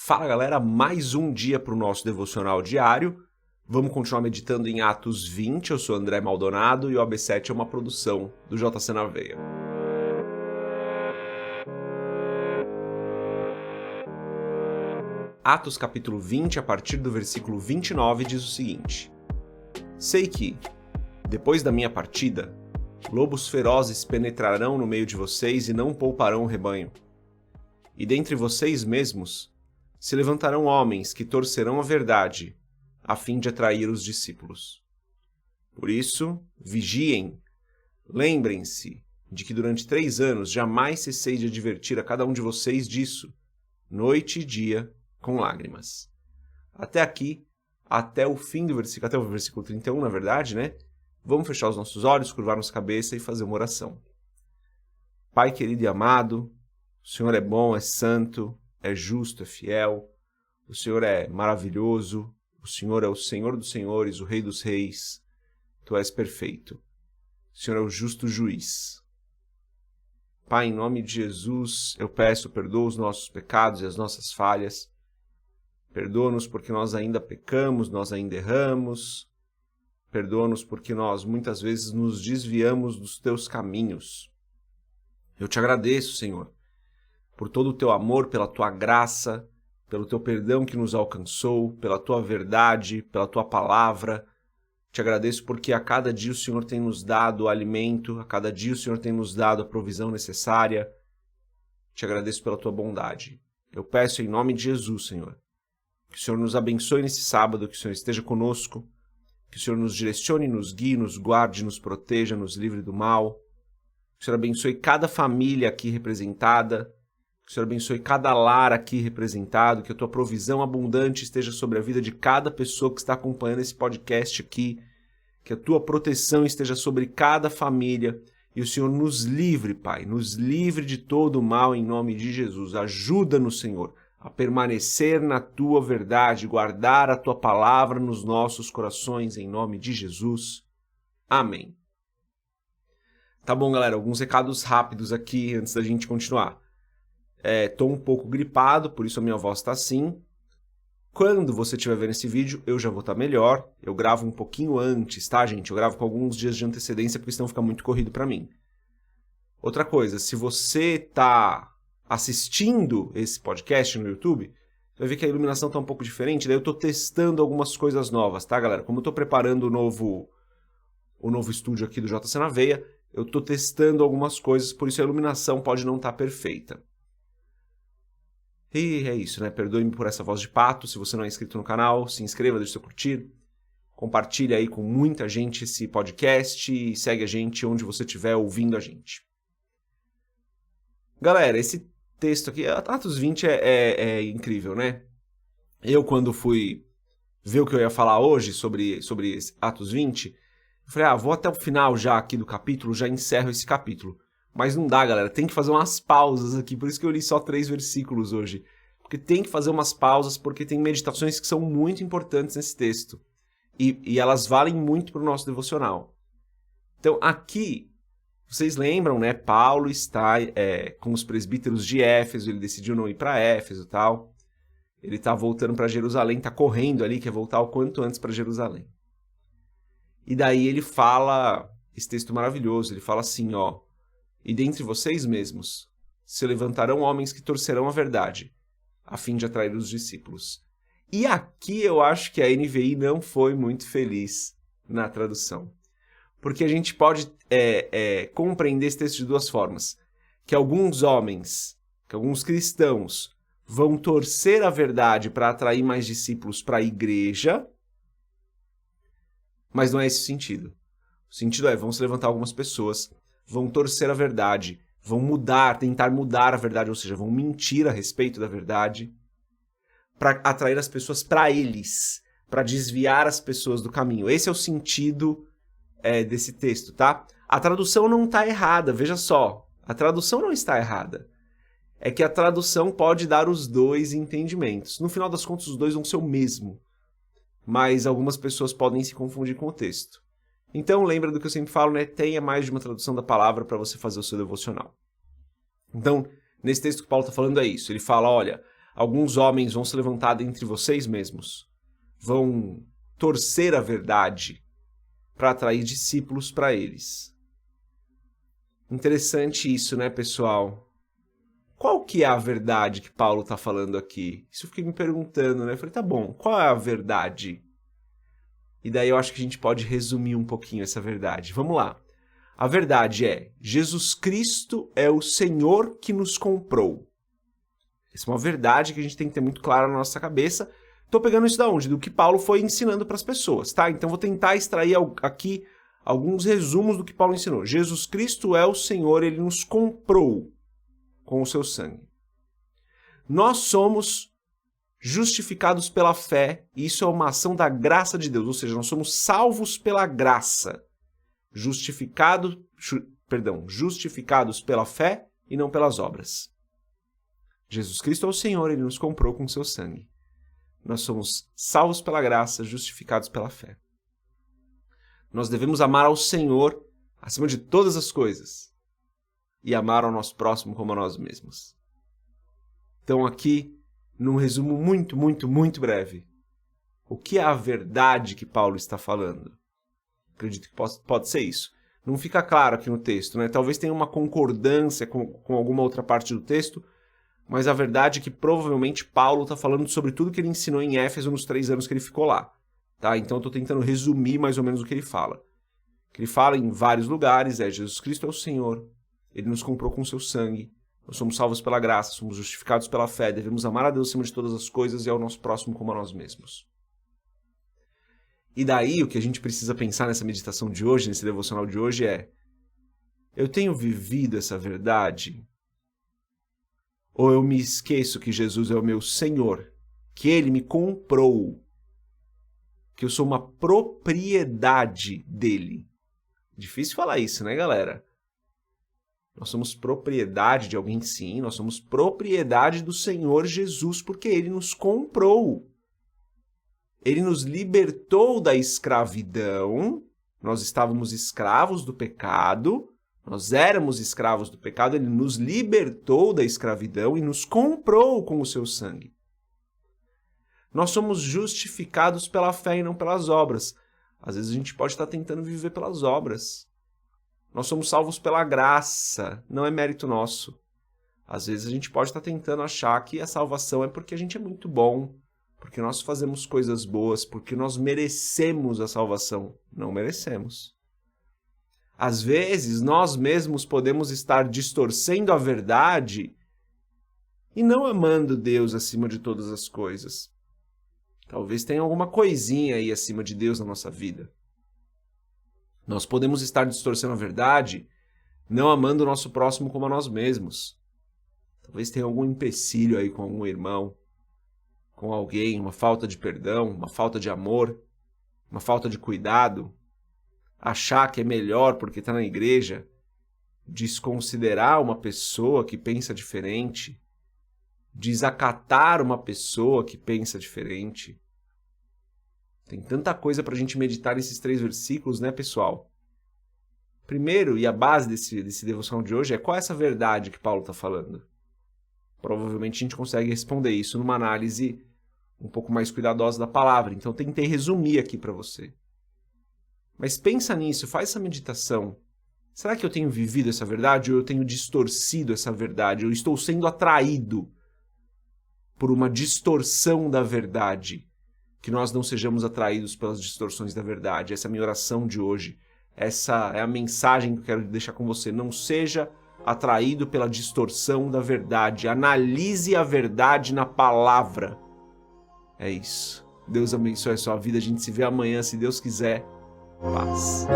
Fala galera, mais um dia para o nosso devocional diário. Vamos continuar meditando em Atos 20, eu sou André Maldonado e o AB7 é uma produção do JC na Veia. Atos capítulo 20, a partir do versículo 29, diz o seguinte: Sei que, depois da minha partida, lobos ferozes penetrarão no meio de vocês e não pouparão o rebanho. E dentre vocês mesmos se levantarão homens que torcerão a verdade, a fim de atrair os discípulos. Por isso, vigiem, lembrem-se de que durante 3 anos jamais cessei de advertir a cada um de vocês disso, noite e dia, com lágrimas. Até aqui, até o fim do versículo, até o versículo 31, na verdade, né? Vamos fechar os nossos olhos, curvar nossa cabeça e fazer uma oração. Pai querido e amado, o Senhor é bom, é santo, é justo, é fiel, o Senhor é maravilhoso, o Senhor é o Senhor dos senhores, o Rei dos reis, Tu és perfeito, o Senhor é o justo juiz. Pai, em nome de Jesus, eu peço, perdoa os nossos pecados e as nossas falhas, perdoa-nos porque nós ainda pecamos, nós ainda erramos, perdoa-nos porque nós muitas vezes nos desviamos dos Teus caminhos. Eu te agradeço, Senhor, por todo o Teu amor, pela Tua graça, pelo Teu perdão que nos alcançou, pela Tua verdade, pela Tua palavra. Te agradeço porque a cada dia o Senhor tem nos dado o alimento, a cada dia o Senhor tem nos dado a provisão necessária. Te agradeço pela Tua bondade. Eu peço em nome de Jesus, Senhor, que o Senhor nos abençoe nesse sábado, que o Senhor esteja conosco, que o Senhor nos direcione, nos guie, nos guarde, nos proteja, nos livre do mal. Que o Senhor abençoe cada família aqui representada, que o Senhor abençoe cada lar aqui representado, que a Tua provisão abundante esteja sobre a vida de cada pessoa que está acompanhando esse podcast aqui, que a Tua proteção esteja sobre cada família e o Senhor nos livre, Pai, nos livre de todo o mal em nome de Jesus. Ajuda-nos, Senhor, a permanecer na Tua verdade, guardar a Tua palavra nos nossos corações em nome de Jesus. Amém. Tá bom, galera, alguns recados rápidos aqui antes da gente continuar. Tô um pouco gripado, por isso a minha voz está assim. Quando você estiver vendo esse vídeo, eu já vou estar melhor. Eu gravo um pouquinho antes, tá, gente? Eu gravo com alguns dias de antecedência, porque senão fica muito corrido para mim. Outra coisa, se você está assistindo esse podcast no YouTube, você vai ver que a iluminação está um pouco diferente, daí eu estou testando algumas coisas novas, tá, galera? Como eu estou preparando o novo estúdio aqui do JC na Veia, eu estou testando algumas coisas, por isso a iluminação pode não estar perfeita. E é isso, né? Perdoe-me por essa voz de pato. Se você não é inscrito no canal, se inscreva, deixe seu curtir. Compartilhe aí com muita gente esse podcast e segue a gente onde você estiver ouvindo a gente. Galera, esse texto aqui, Atos 20 é incrível, né? Eu, quando fui ver o que eu ia falar hoje sobre Atos 20, eu falei, vou até o final já aqui do capítulo, já encerro esse capítulo. Mas não dá, galera, tem que fazer umas pausas aqui, por isso que eu li só 3 versículos hoje. Porque tem que fazer umas pausas, porque tem meditações que são muito importantes nesse texto. E elas valem muito para o nosso devocional. Então, aqui, vocês lembram, né? Paulo está com os presbíteros de Éfeso, ele decidiu não ir para Éfeso e tal. Ele está voltando para Jerusalém, está correndo ali, quer voltar o quanto antes para Jerusalém. E daí ele fala, esse texto maravilhoso, ele fala assim, ó: E dentre vocês mesmos se levantarão homens que torcerão a verdade, a fim de atrair os discípulos. E aqui eu acho que a NVI não foi muito feliz na tradução. Porque a gente pode compreender esse texto de 2 formas. Que alguns homens, que alguns cristãos, vão torcer a verdade para atrair mais discípulos para a igreja, mas não é esse o sentido. O sentido vão se levantar algumas pessoas, vão torcer a verdade, vão tentar mudar a verdade, ou seja, vão mentir a respeito da verdade, para atrair as pessoas para eles, para desviar as pessoas do caminho. Esse é o sentido desse texto, tá? A tradução não está errada, veja só, a tradução não está errada. É que a tradução pode dar os 2 entendimentos. No final das contas, os 2 vão ser o mesmo, mas algumas pessoas podem se confundir com o texto. Então, lembra do que eu sempre falo, né? Tenha mais de uma tradução da palavra para você fazer o seu devocional. Então, nesse texto que Paulo está falando é isso. Ele fala, olha, alguns homens vão se levantar entre vocês mesmos, vão torcer a verdade para atrair discípulos para eles. Interessante isso, né, pessoal? Qual que é a verdade que Paulo está falando aqui? Isso eu fiquei me perguntando, né? Eu falei, tá bom, qual é a verdade? E daí eu acho que a gente pode resumir um pouquinho essa verdade. Vamos lá. A verdade é, Jesus Cristo é o Senhor que nos comprou. Essa é uma verdade que a gente tem que ter muito clara na nossa cabeça. Estou pegando isso da onde? Do que Paulo foi ensinando para as pessoas, tá? Então vou tentar extrair aqui alguns resumos do que Paulo ensinou. Jesus Cristo é o Senhor, ele nos comprou com o seu sangue. Nós somos justificados pela fé, e isso é uma ação da graça de Deus, ou seja, nós somos salvos pela graça. Justificados pela fé e não pelas obras. Jesus Cristo é o Senhor, ele nos comprou com o seu sangue. Nós somos salvos pela graça, justificados pela fé. Nós devemos amar ao Senhor acima de todas as coisas e amar ao nosso próximo como a nós mesmos. Então aqui, num resumo muito, muito, muito breve, o que é a verdade que Paulo está falando? Acredito que pode ser isso. Não fica claro aqui no texto, né? Talvez tenha uma concordância com alguma outra parte do texto, mas a verdade é que provavelmente Paulo está falando sobre tudo que ele ensinou em Éfeso nos 3 anos que ele ficou lá. Tá? Então eu estou tentando resumir mais ou menos o que ele fala. O que ele fala em vários lugares é Jesus Cristo é o Senhor, ele nos comprou com o seu sangue, nós somos salvos pela graça, somos justificados pela fé, devemos amar a Deus acima de todas as coisas e ao nosso próximo como a nós mesmos. E daí o que a gente precisa pensar nessa meditação de hoje, nesse devocional de hoje é: eu tenho vivido essa verdade? Ou eu me esqueço que Jesus é o meu Senhor, que Ele me comprou, que eu sou uma propriedade dEle? Difícil falar isso, né, galera? Nós somos propriedade de alguém, sim, nós somos propriedade do Senhor Jesus, porque Ele nos comprou. Ele nos libertou da escravidão, nós estávamos escravos do pecado, nós éramos escravos do pecado, ele nos libertou da escravidão e nos comprou com o seu sangue. Nós somos justificados pela fé e não pelas obras. Às vezes a gente pode estar tentando viver pelas obras. Nós somos salvos pela graça, não é mérito nosso. Às vezes a gente pode estar tentando achar que a salvação é porque a gente é muito bom, porque nós fazemos coisas boas, porque nós merecemos a salvação. Não merecemos. Às vezes, nós mesmos podemos estar distorcendo a verdade e não amando Deus acima de todas as coisas. Talvez tenha alguma coisinha aí acima de Deus na nossa vida. Nós podemos estar distorcendo a verdade, não amando o nosso próximo como a nós mesmos. Talvez tenha algum empecilho aí com algum irmão, com alguém, uma falta de perdão, uma falta de amor, uma falta de cuidado, achar que é melhor porque está na igreja, desconsiderar uma pessoa que pensa diferente, desacatar uma pessoa que pensa diferente. Tem tanta coisa para a gente meditar nesses 3 versículos, né, pessoal? Primeiro, e a base desse devocional de hoje é: qual é essa verdade que Paulo está falando? Provavelmente a gente consegue responder isso numa análise um pouco mais cuidadosa da palavra. Então tentei resumir aqui para você. Mas pensa nisso, faz essa meditação. Será que eu tenho vivido essa verdade ou eu tenho distorcido essa verdade? Eu estou sendo atraído por uma distorção da verdade? Que nós não sejamos atraídos pelas distorções da verdade. Essa é a minha oração de hoje. Essa é a mensagem que eu quero deixar com você. Não seja atraído pela distorção da verdade. Analise a verdade na palavra. É isso. Deus abençoe a sua vida. A gente se vê amanhã, se Deus quiser. Paz.